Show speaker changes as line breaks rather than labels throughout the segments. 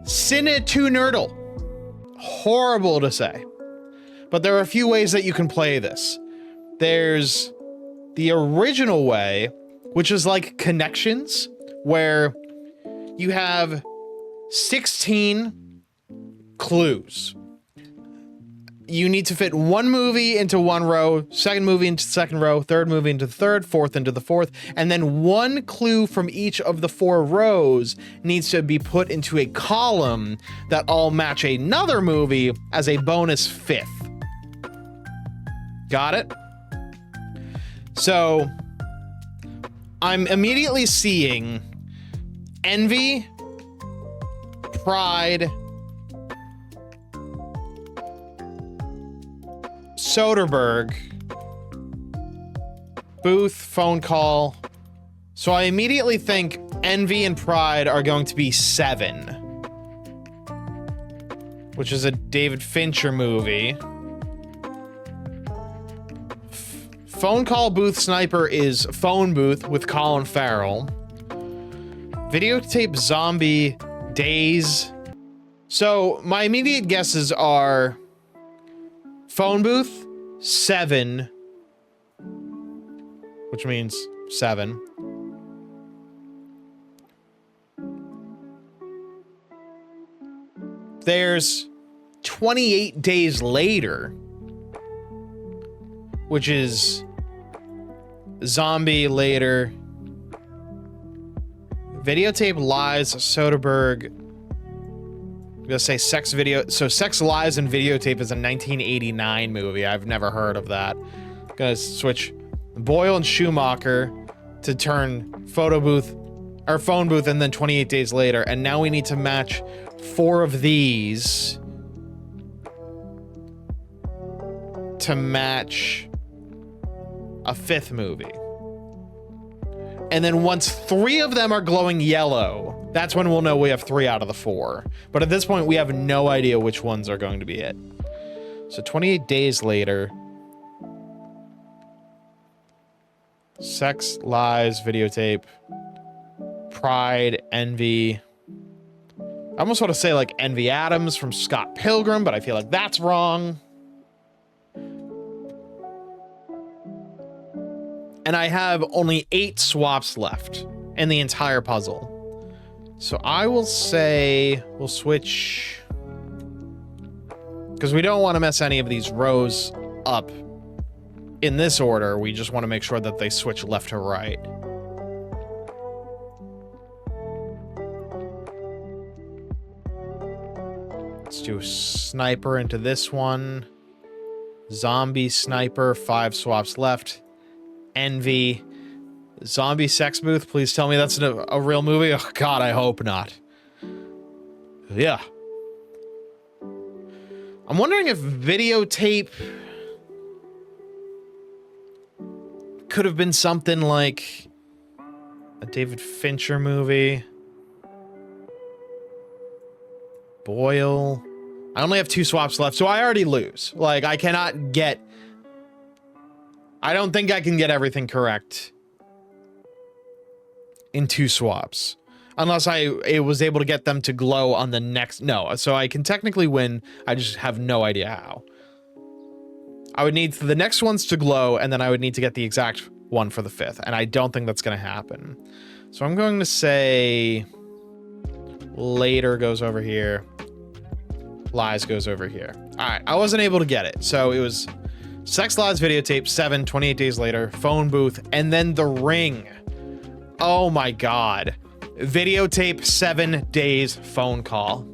Cine2Nerdle. Horrible to say. But there are a few ways that you can play this. There's the original way, which is like connections, where you have 16 clues. You need to fit one movie into one row, second movie into the second row, third movie into the third, fourth into the fourth, and then one clue from each of the 4 rows needs to be put into a column that all match another movie as a bonus 5th. Got it? So I'm immediately seeing Envy, Pride, Soderbergh, Booth, Phone Call. So I immediately think Envy and Pride are going to be 7, which is a David Fincher movie. Phone Call, Booth, Sniper is Phone Booth with Colin Farrell. Videotape, Zombie, Days. So my immediate guesses are Phone Booth, 7, which means 7. There's 28 Days Later, which is Zombie later. Videotape, Lies, Soderbergh. I'm gonna say Sex Video. So Sex, Lies, and Videotape is a 1989 movie. I've never heard of that. Gonna switch Boyle and Schumacher to turn Photo Booth or Phone Booth, and then 28 Days Later. And now we need to match 4 of these to match a 5th movie. And then once 3 of them are glowing yellow, that's when we'll know we have 3 out of the 4. But at this point, we have no idea which ones are going to be it. So 28 Days Later. Sex, Lies, Videotape. Pride, Envy. I almost want to say like Envy Adams from Scott Pilgrim, but I feel like that's wrong. And I have only 8 swaps left in the entire puzzle. So I will say we'll switch, because we don't want to mess any of these rows up in this order. We just want to make sure that they switch left to right. Let's do Sniper into this one. Zombie, Sniper, 5 swaps left. Envy, Zombie, Sex Booth. Please tell me that's a real movie. Oh God, I hope not. Yeah. I'm wondering if Videotape could have been something like a David Fincher movie. Boyle. I only have 2 swaps left, so I already lose. Like, I cannot get... I don't think I can get everything correct in 2 swaps. Unless I was able to get them to glow on the next... No, so I can technically win. I just have no idea how. I would need the next ones to glow, and then I would need to get the exact one for the 5th. And I don't think that's going to happen. So I'm going to say... Later goes over here. Lies goes over here. All right, I wasn't able to get it. So it was... Sex, Lies, Videotape, 7, 28 Days Later, Phone Booth, and then The Ring. Oh my God. Videotape, 7 Days, Phone Call.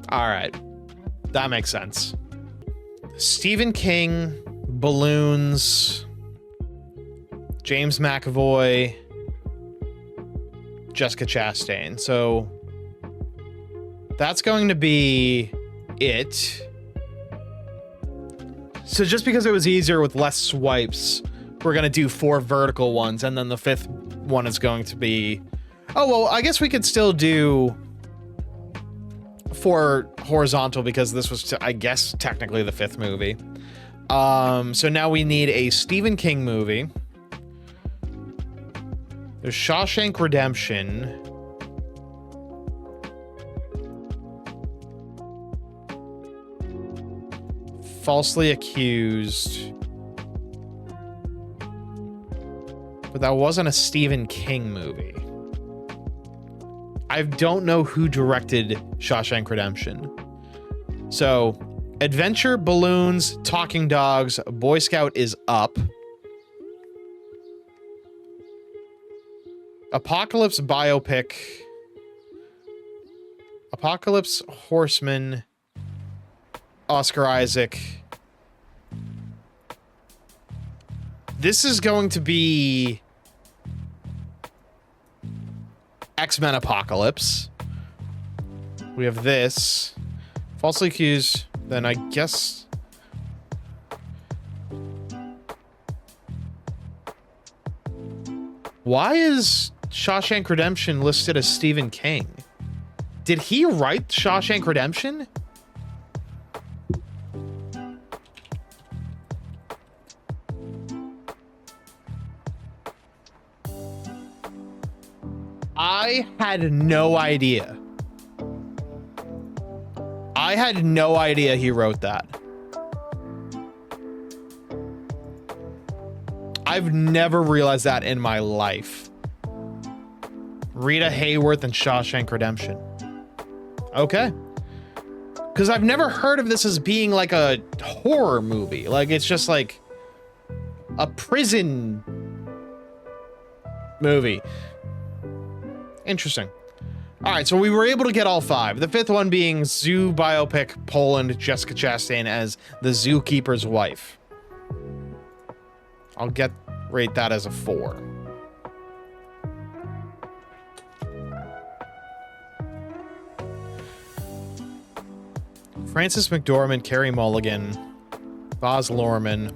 All right. That makes sense. Stephen King, Balloons, James McAvoy, Jessica Chastain. So that's going to be it. So just because it was easier with less swipes, we're going to do 4 vertical ones, and then the 5th one is going to be... Oh, well, I guess we could still do 4 horizontal, because this was, I guess, technically the 5th movie. So now we need a Stephen King movie. There's Shawshank Redemption. falsely accused. But that wasn't a Stephen King movie. I don't know who directed Shawshank Redemption. So, Adventure, Balloons, Talking Dogs, Boy Scout is up. Apocalypse biopic. Apocalypse Horseman. Oscar Isaac. This is going to be X-Men Apocalypse. We have this. Falsely accused. Then I guess... Why is Shawshank Redemption listed as Stephen King? Did he write Shawshank Redemption? I had no idea. I had no idea he wrote that. I've never realized that in my life. Rita Hayworth and Shawshank Redemption. Okay. Because I've never heard of this as being like a horror movie. Like, it's just like a prison movie. Interesting. All right, so we were able to get all 5. The 5th one being zoo biopic Poland, Jessica Chastain as the zookeeper's wife. I'll rate that as a 4. Frances McDormand, Carey Mulligan, Baz Luhrmann,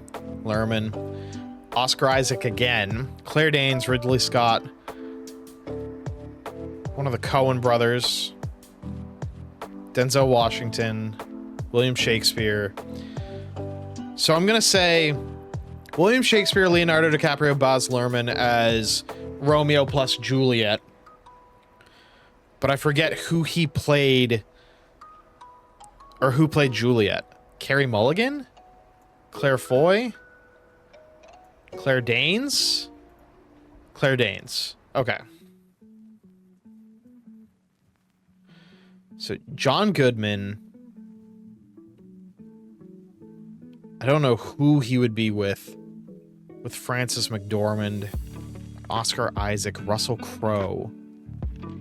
Oscar Isaac again, Claire Danes, Ridley Scott, one of the Coen brothers, Denzel Washington, William Shakespeare. So I'm gonna say William Shakespeare, Leonardo DiCaprio, Baz Luhrmann as Romeo plus Juliet. But I forget who he played, or who played Juliet. Carey Mulligan? Claire Foy? Claire Danes? Claire Danes. Okay. So, John Goodman. I don't know who he would be with. With Frances McDormand, Oscar Isaac, Russell Crowe.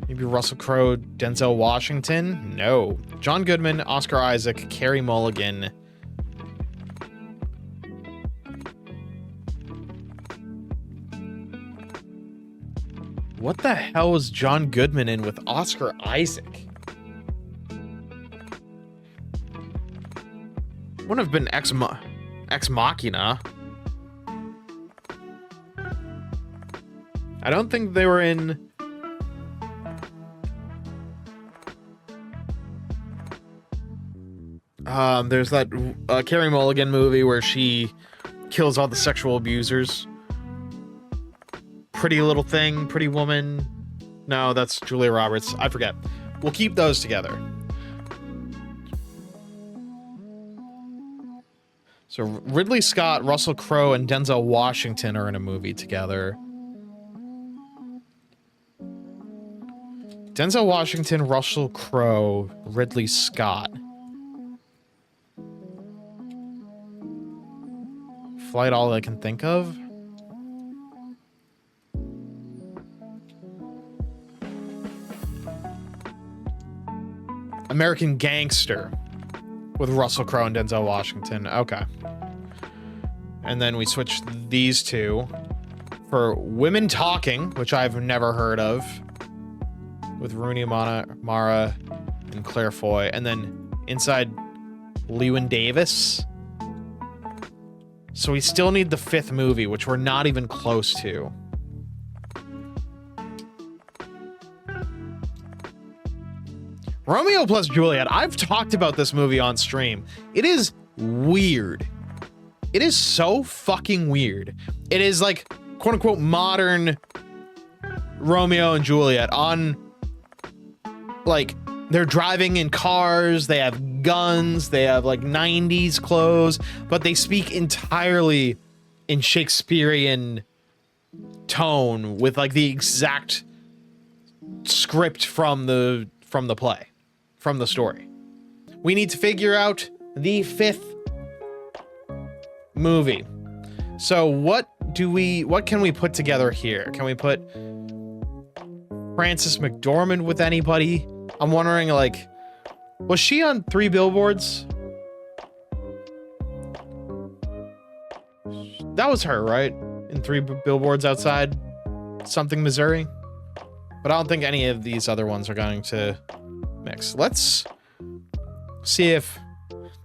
Maybe Russell Crowe, Denzel Washington? No. John Goodman, Oscar Isaac, Carey Mulligan. What the hell was John Goodman in with Oscar Isaac? Wouldn't have been Ex Machina. I don't think they were in... there's that Carey Mulligan movie where she kills all the sexual abusers. Pretty Little Thing, Pretty Woman. No, that's Julia Roberts. I forget. We'll keep those together. So Ridley Scott, Russell Crowe, and Denzel Washington are in a movie together. Denzel Washington, Russell Crowe, Ridley Scott. Flight All I Can Think Of. American Gangster with Russell Crowe and Denzel Washington. Okay. And then we switch these two for Women Talking, which I've never heard of, with Rooney Mara and Claire Foy. And then inside Llewyn Davis. So we still need the 5th movie, which we're not even close to. Romeo plus Juliet. I've talked about this movie on stream. It is weird. It is so fucking weird. It is like, quote unquote, modern Romeo and Juliet on like They're driving in cars, they have guns, they have like 90s clothes, but they speak entirely in Shakespearean tone with like the exact script from the play, from the story. We need to figure out the 5th movie. So what can we put together here? Can we put Frances McDormand with anybody? I'm wondering, like, was she on 3 Billboards? That was her, right? In 3 Billboards Outside something, Missouri. But I don't think any of these other ones are going to mix. Let's see if...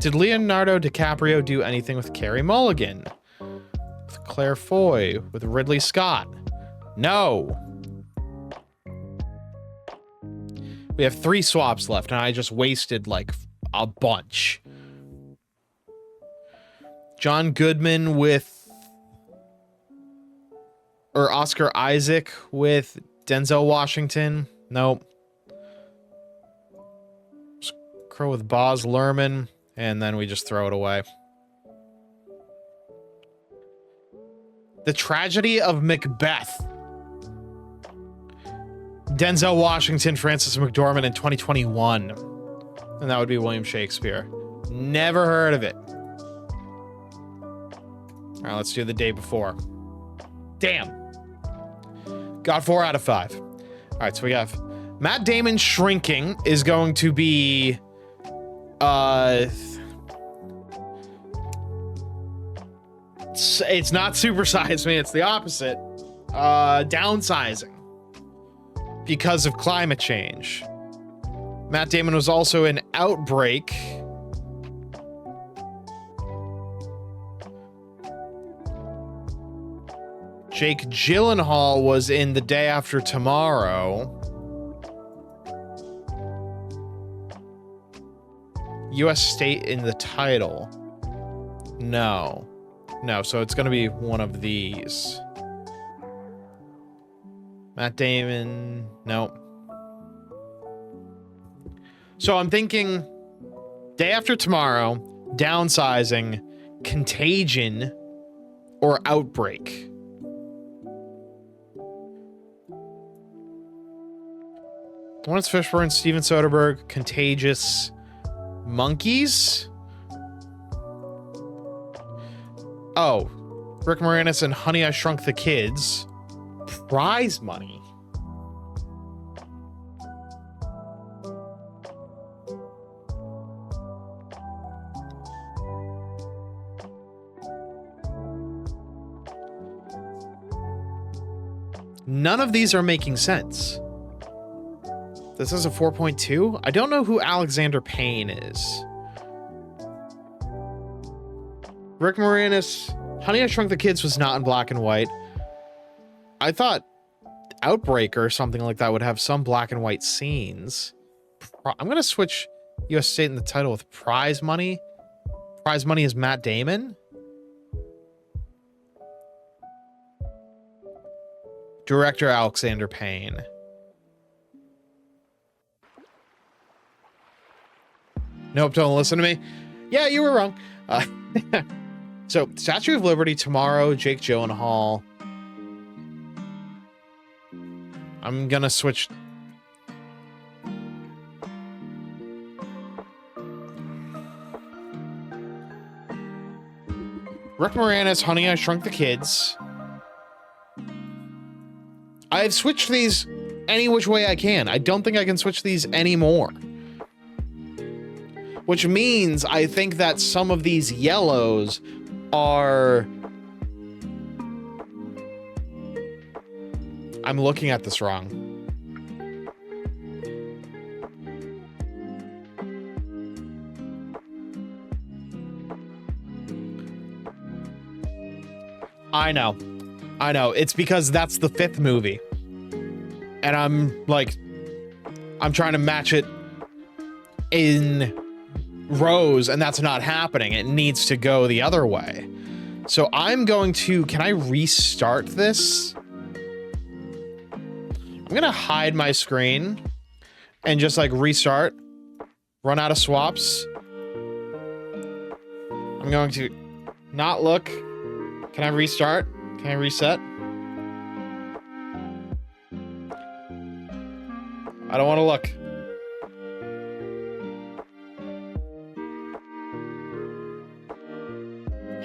Did Leonardo DiCaprio do anything with Carey Mulligan? With Claire Foy? With Ridley Scott? No. We have 3 swaps left, and I just wasted, like, a bunch. John Goodman with... Or Oscar Isaac with Denzel Washington? Nope. Crow with Baz Luhrmann, and then we just throw it away. The Tragedy of Macbeth. Denzel Washington, Frances McDormand in 2021. And that would be William Shakespeare. Never heard of it. All right, let's do the day before. Damn. Got 4 out of 5. All right, so we have Matt Damon shrinking is going to be... It's not Supersize Me, it's the opposite. Downsizing. Because of climate change. Matt Damon was also in Outbreak. Jake Gyllenhaal was in The Day After Tomorrow. U.S. state in the title. No. No, so it's going to be one of these. Matt Damon, no. So I'm thinking Day After Tomorrow, Downsizing, Contagion, or Outbreak. Lawrence Fishburne, Steven Soderbergh, Contagious, Monkeys? Oh, Rick Moranis and Honey, I Shrunk the Kids. Prize money. None of these are making sense. This is a 4.2. I don't know who Alexander Payne is. Rick Moranis, Honey, I Shrunk the Kids was not in black and white. I thought Outbreak or something like that would have some black and white scenes. I'm going to switch U.S. state in the title with prize money. Prize money is Matt Damon. Director Alexander Payne. Nope, don't listen to me. Yeah, you were wrong. So, Statue of Liberty tomorrow, Jake Gyllenhaal. I'm gonna switch. Rick Moranis, Honey, I Shrunk the Kids. I've switched these any which way I can. I don't think I can switch these anymore. Which means I think that some of these yellows are... I'm looking at this wrong. I know. It's because that's the 5th movie. And I'm trying to match it in rows, and that's not happening. It needs to go the other way. So I'm going to... Can I restart this? I'm going to hide my screen, and just like restart, run out of swaps. I'm going to not look. Can I restart? Can I reset? I don't want to look.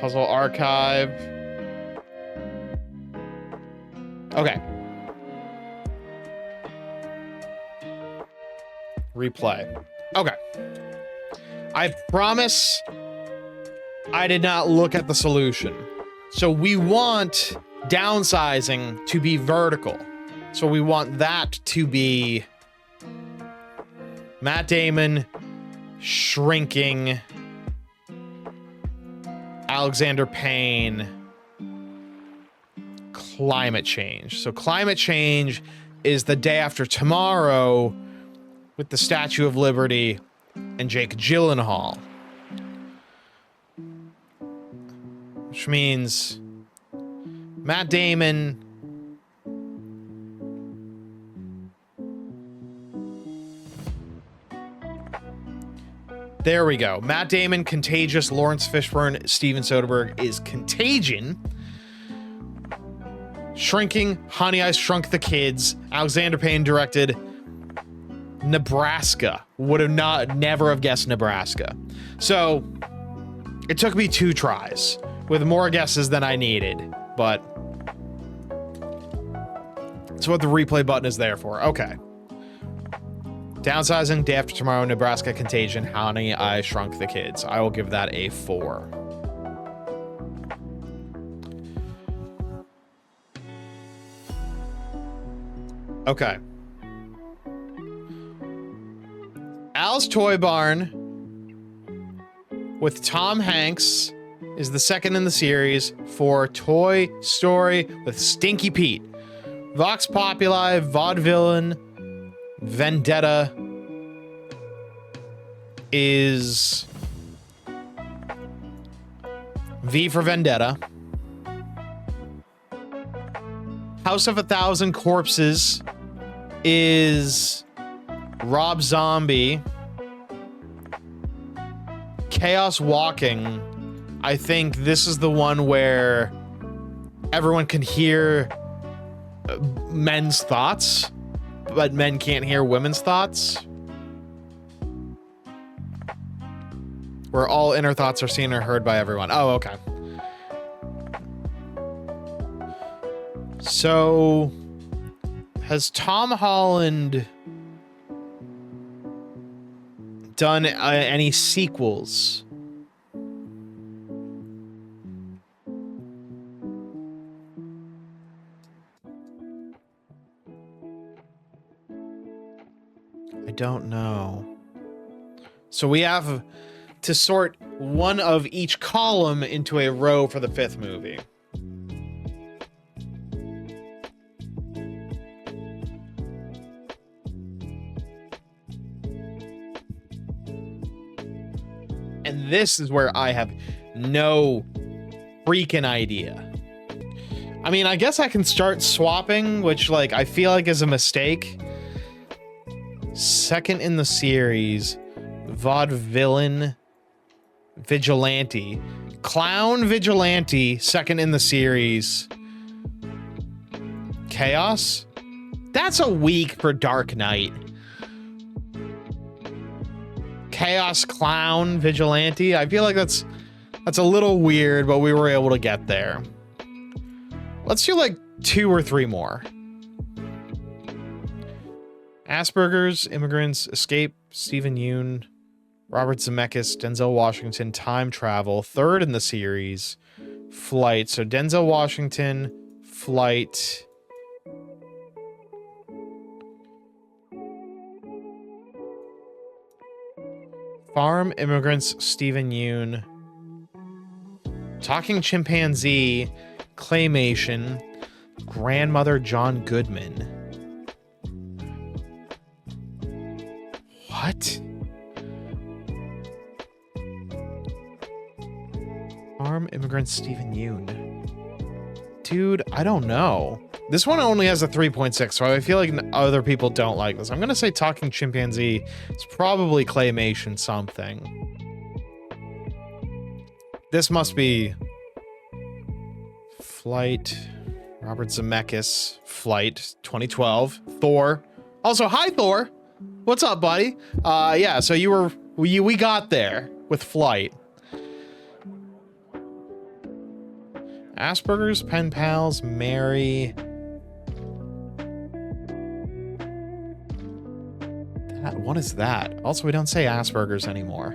Puzzle archive. Okay. Replay. Okay. I promise I did not look at the solution. So we want downsizing to be vertical. So we want that to be Matt Damon shrinking Alexander Payne climate change. So climate change is the day after tomorrow with the Statue of Liberty and Jake Gyllenhaal. Which means Matt Damon there we go. Matt Damon, Contagious, Lawrence Fishburne, Steven Soderbergh is Contagion. Shrinking, Honey, I Shrunk the Kids. Alexander Payne directed Nebraska. Would have never have guessed Nebraska. So it took me 2 tries with more guesses than I needed, but that's what the replay button is there for. Okay. Downsizing, Day After Tomorrow, Nebraska, Contagion, Honey, I Shrunk the Kids. I will give that a 4. Okay. Al's Toy Barn with Tom Hanks is the second in the series for Toy Story with Stinky Pete. Vox Populi, Vaudevillain, Vendetta is V for Vendetta. House of a Thousand Corpses is Rob Zombie. Chaos Walking, I think this is the one where everyone can hear men's thoughts, but men can't hear women's thoughts. Where all inner thoughts are seen or heard by everyone. Oh, okay. So, has Tom Holland done any sequels? I don't know. So we have to sort one of each column into a row for the 5th movie. And this is where I have no freaking idea. I mean, I guess I can start swapping, which, like, I feel like is a mistake. Second in the series, Vaudevillain Vigilante. Clown Vigilante, second in the series. Chaos? That's a week for Dark Knight. Chaos Clown Vigilante. I feel like that's a little weird, but we were able to get there. Let's do like 2 or 3 more. Asperger's, Immigrants, Escape, Stephen Yeun, Robert Zemeckis, Denzel Washington, Time Travel, third in the series, Flight. So Denzel Washington, Flight. Farm, Immigrants, Stephen Yeun, Talking Chimpanzee, Claymation, Grandmother, John Goodman. What? Farm, Immigrants, Stephen Yeun. Dude, I don't know. This one only has a 3.6, so I feel like other people don't like this. I'm gonna say Talking Chimpanzee. It's probably claymation something. This must be Flight. Robert Zemeckis. Flight 2012. Thor. Also, hi Thor. What's up, buddy? Yeah, so we got there with Flight. Asperger's, Pen Pals, Mary. What is that? Also, we don't say Asperger's anymore.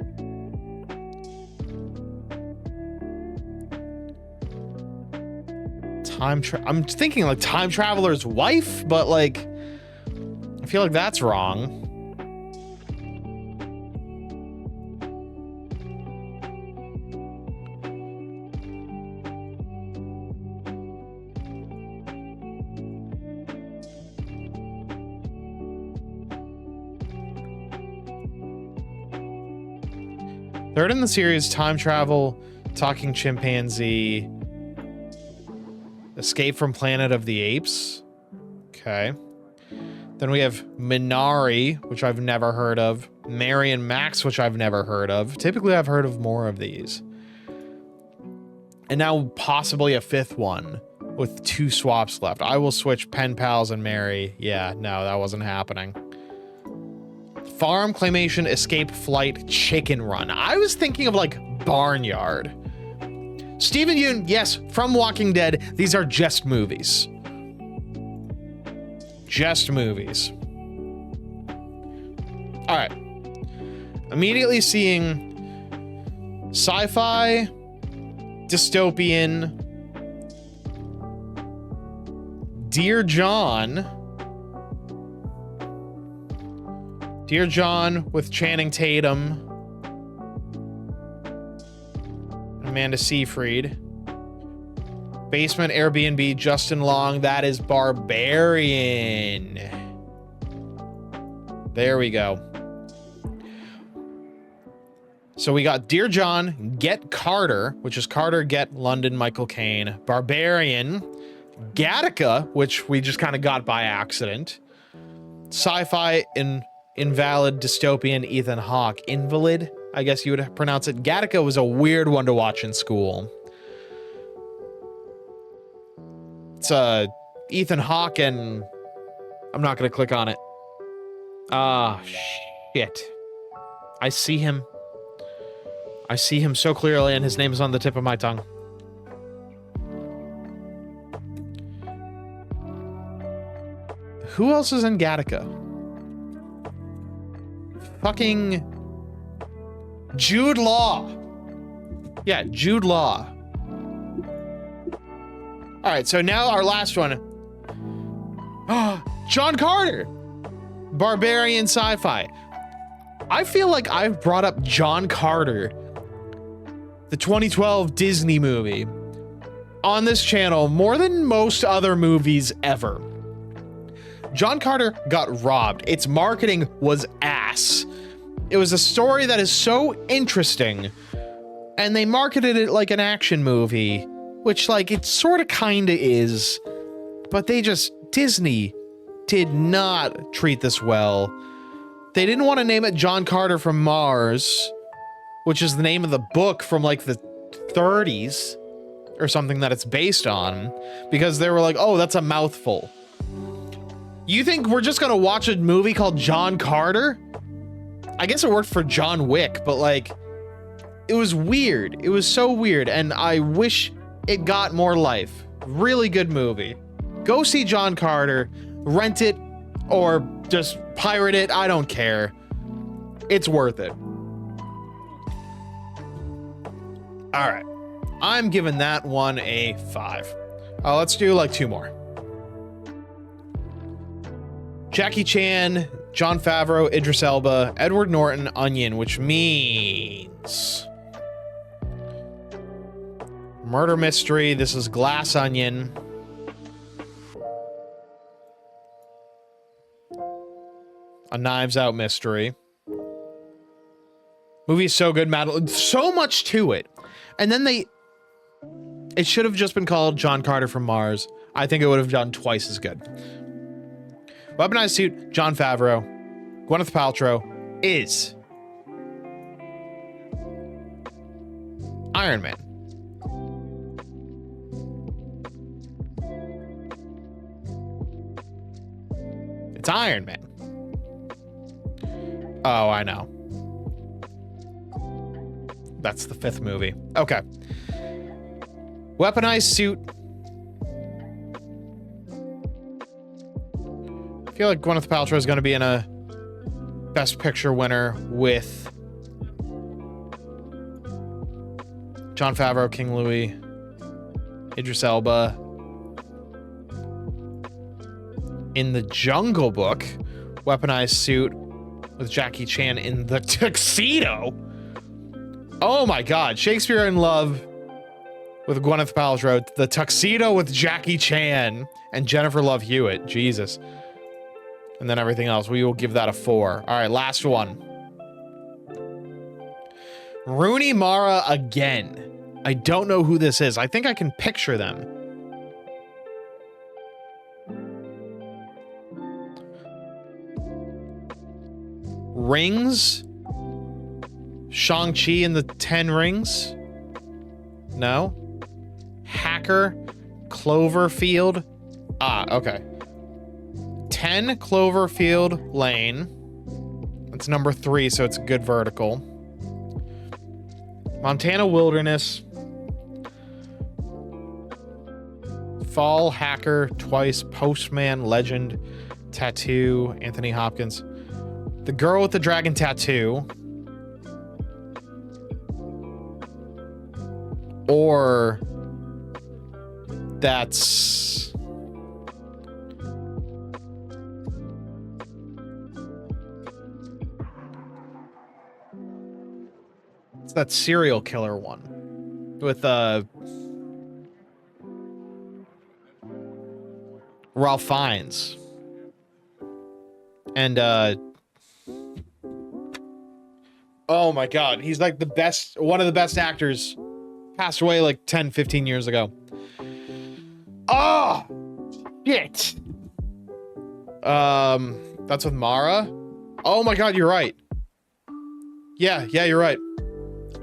I'm thinking like Time Traveler's Wife, but like, I feel like that's wrong. Third in the series, Time Travel, Talking Chimpanzee, Escape from Planet of the Apes. Okay. Then we have Minari, which I've never heard of. Mary and Max, which I've never heard of. Typically, I've heard of more of these. And now possibly a fifth one with 2 swaps left. I will switch Pen Pals and Mary. Yeah, no, that wasn't happening. Farm, Claymation, Escape, Flight, Chicken Run. I was thinking of like Barnyard. Stephen Yeun, yes, from Walking Dead. These are just movies. Just movies. All right. Immediately seeing sci-fi, dystopian, Dear John. Dear John with Channing Tatum. Amanda Seyfried. Basement Airbnb, Justin Long. That is Barbarian. There we go. So we got Dear John, Get Carter, which is Carter, Get London, Michael Caine. Barbarian. Gattaca, which we just kind of got by accident. Sci-fi Invalid, Dystopian, Ethan Hawke. Invalid, I guess you would pronounce it. Gattaca was a weird one to watch in school. It's Ethan Hawke and I'm not gonna click on it. Ah, shit. I see him. I see him so clearly and his name is on the tip of my tongue. Who else is in Gattaca? Fucking Jude Law. Yeah, Jude Law. All right, so now our last one. John Carter. Barbarian sci-fi. I feel like I've brought up John Carter, the 2012 Disney movie, on this channel more than most other movies ever. John Carter got robbed. Its marketing was ass. It was a story that is so interesting, and they marketed it like an action movie, which, like, it sort of kind of is, but Disney did not treat this well. They didn't want to name it John Carter from Mars, which is the name of the book from, like, the 30s or something that it's based on, because they were like, oh, that's a mouthful. You think we're just gonna watch a movie called John Carter? I guess it worked for John Wick, but like, it was weird. It was so weird, and I wish it got more life. Really good movie. Go see John Carter, rent it, or just pirate it. I don't care. It's worth it. All right. I'm giving that one a 5. Let's do like 2 more. Jackie Chan, Jon Favreau, Idris Elba, Edward Norton, Onion, which means murder mystery. This is Glass Onion. A Knives Out mystery. Movie is so good, Madeline. So much to it. And then it should have just been called John Carter from Mars. I think it would have done twice as good. Weaponized suit, Jon Favreau. Gwyneth Paltrow is Iron Man. It's Iron Man. Oh, I know. That's the 5th movie. Okay. Weaponized suit. I feel like Gwyneth Paltrow is going to be in a Best Picture winner with Jon Favreau, King Louis, Idris Elba. In The Jungle Book, weaponized suit with Jackie Chan in The Tuxedo. Oh my God, Shakespeare in Love with Gwyneth Paltrow, The Tuxedo with Jackie Chan and Jennifer Love Hewitt. Jesus. And then everything else, we will give that a 4. All right, last one. Rooney Mara again. I don't know who this is. I think I can picture them. Rings? Shang-Chi and the 10 Rings? No. Hacker? Cloverfield? Ah, okay. 10 Cloverfield Lane. That's number 3, so it's a good vertical. Montana Wilderness. Fall, Hacker, Twice, Postman, Legend, Tattoo, Anthony Hopkins. The Girl with the Dragon Tattoo. Or that's it's that serial killer one with Ralph Fiennes and oh my God, he's like the best, one of the best actors. Passed away like 10, 15 years ago. Oh, shit. That's with Mara. Oh my God, you're right. Yeah, you're right.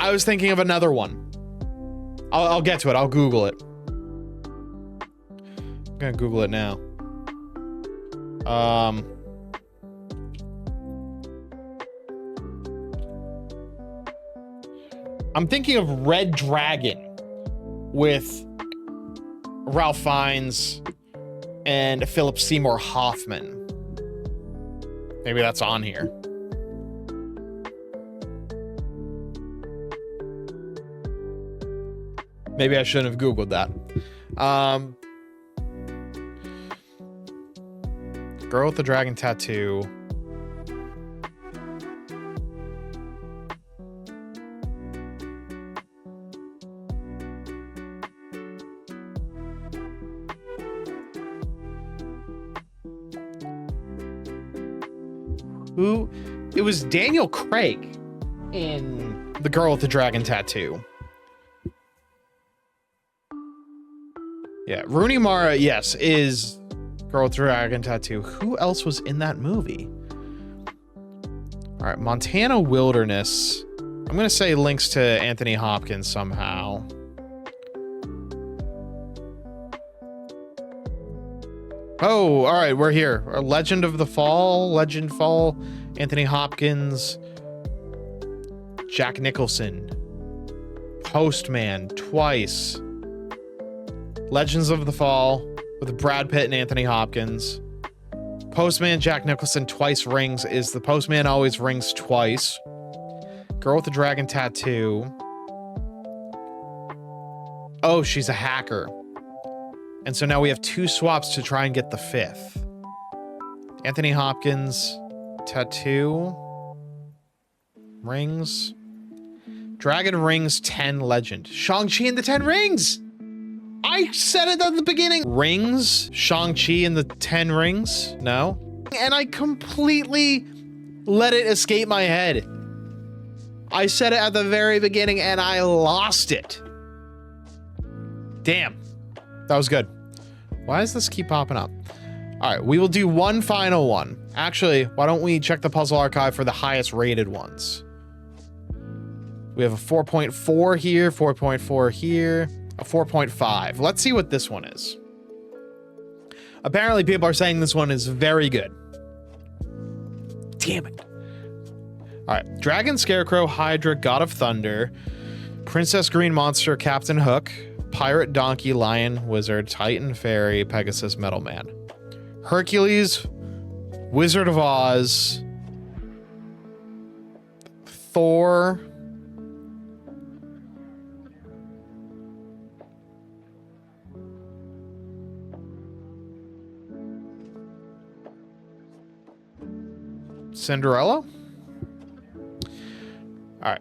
I was thinking of another one. I'll get to it. I'll Google it. I'm gonna Google it now. I'm thinking of Red Dragon with Ralph Fiennes and Philip Seymour Hoffman. Maybe that's on here. Maybe I shouldn't have Googled that. Girl with the Dragon Tattoo. Who? It was Daniel Craig in The Girl with the Dragon Tattoo. Yeah, Rooney Mara, yes, is Girl with the Dragon Tattoo. Who else was in that movie? All right, Montana Wilderness. I'm going to say links to Anthony Hopkins somehow. Oh, all right, we're here. Legend of the Fall, Legend Fall, Anthony Hopkins, Jack Nicholson, Postman, Twice, Legends of the Fall with Brad Pitt and Anthony Hopkins. Postman, Jack Nicholson, Twice Rings is the Postman always rings twice. Girl with the Dragon Tattoo. Oh, she's a hacker. And so now we have 2 swaps to try and get the 5th. Anthony Hopkins, Tattoo, Rings, Dragon Rings 10 Legend. Shang-Chi and the 10 Rings! I said it at the beginning. Rings, Shang-Chi and the 10 Rings? No. And I completely let it escape my head. I said it at the very beginning and I lost it. Damn. That was good. Why does this keep popping up? All right, we will do one final one. Actually, why don't we check the puzzle archive for the highest rated ones? We have a 4.4 here, 4.4 here, a 4.5. Let's see what this one is. Apparently, people are saying this one is very good. Damn it. All right, Dragon, Scarecrow, Hydra, God of Thunder, Princess Green Monster, Captain Hook, Pirate, Donkey, Lion, Wizard, Titan, Fairy, Pegasus, Metal Man. Hercules, Wizard of Oz, Thor, Cinderella? All right.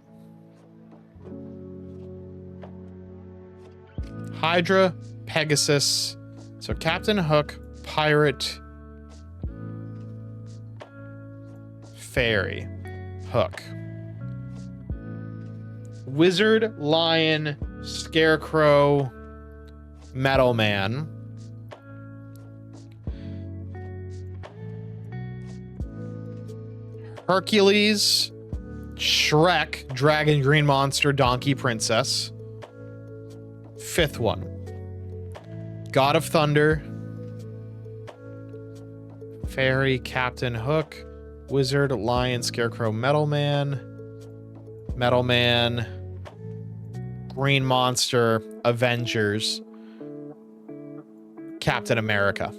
Hydra, Pegasus, so Captain Hook, Pirate, Fairy, Hook, Wizard, Lion, Scarecrow, Metal Man, Hercules, Shrek, Dragon, Green Monster, Donkey, Princess. Fifth one. God of Thunder, Fairy, Captain Hook, Wizard, Lion, Scarecrow, Metal Man, Green Monster, Avengers, Captain America.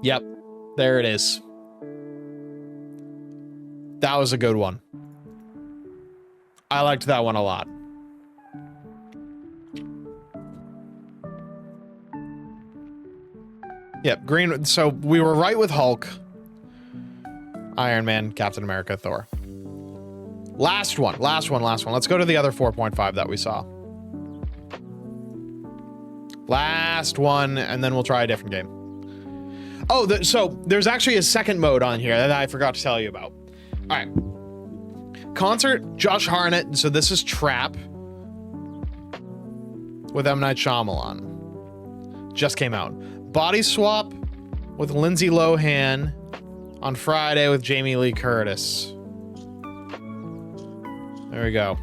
Yep, there it is. That was a good one. I liked that one a lot. Yep, green. So we were right with Hulk, Iron Man, Captain America, Thor. Last one. Let's go to the other 4.5 that we saw. Last one, and then we'll try a different game. Oh, so there's actually a second mode on here that I forgot to tell you about. All right. Concert, Josh Hartnett. So this is Trap with M. Night Shyamalan. Just came out. Body Swap with Lindsay Lohan on Friday with Jamie Lee Curtis. There we go.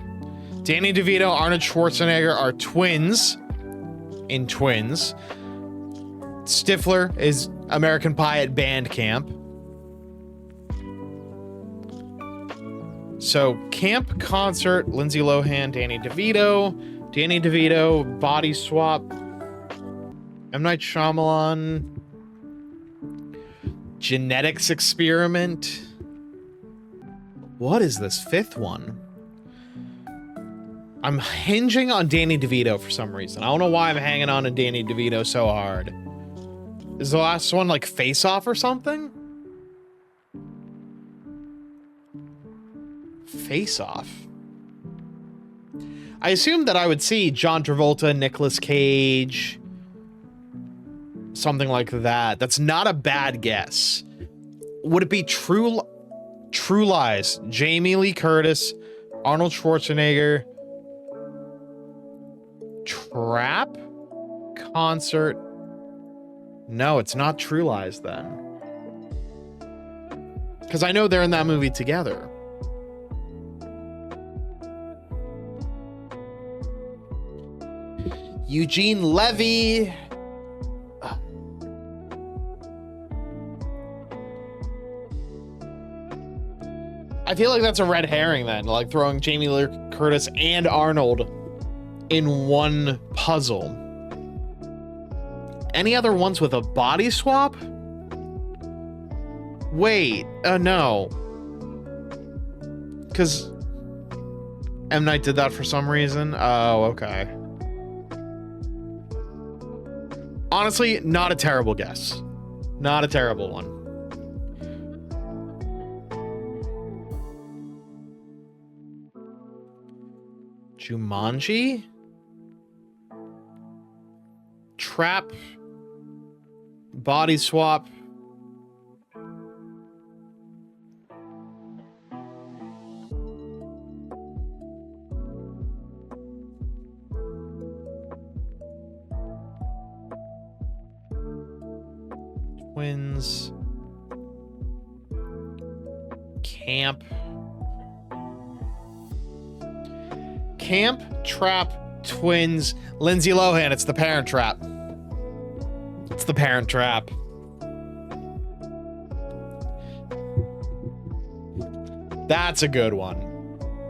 Danny DeVito, Arnold Schwarzenegger are twins in Twins. Stifler is American Pie at band camp. So camp, concert, Lindsay Lohan, Danny DeVito, Body Swap, M. Night Shyamalan, Genetics Experiment. What is this fifth one? I'm hinging on Danny DeVito for some reason. I don't know why I'm hanging on to Danny DeVito so hard. Is the last one like Face Off or something? Face Off. I assumed that I would see John Travolta, Nicolas Cage, something like that. That's not a bad guess. Would it be True Lies? Jamie Lee Curtis, Arnold Schwarzenegger, Trap, Concert. No, it's not True Lies then. Because I know they're in that movie together. Eugene Levy. I feel like that's a red herring then, like throwing Jamie Lee Curtis and Arnold in one puzzle. Any other ones with a body swap? Wait, no. Because M. Night did that for some reason. Oh, okay. Honestly, not a terrible guess. Not a terrible one. Jumanji? Trap? Body Swap? twins. Camp. Camp, Trap, Twins, Lindsay Lohan. It's the Parent Trap. It's the Parent Trap. That's a good one.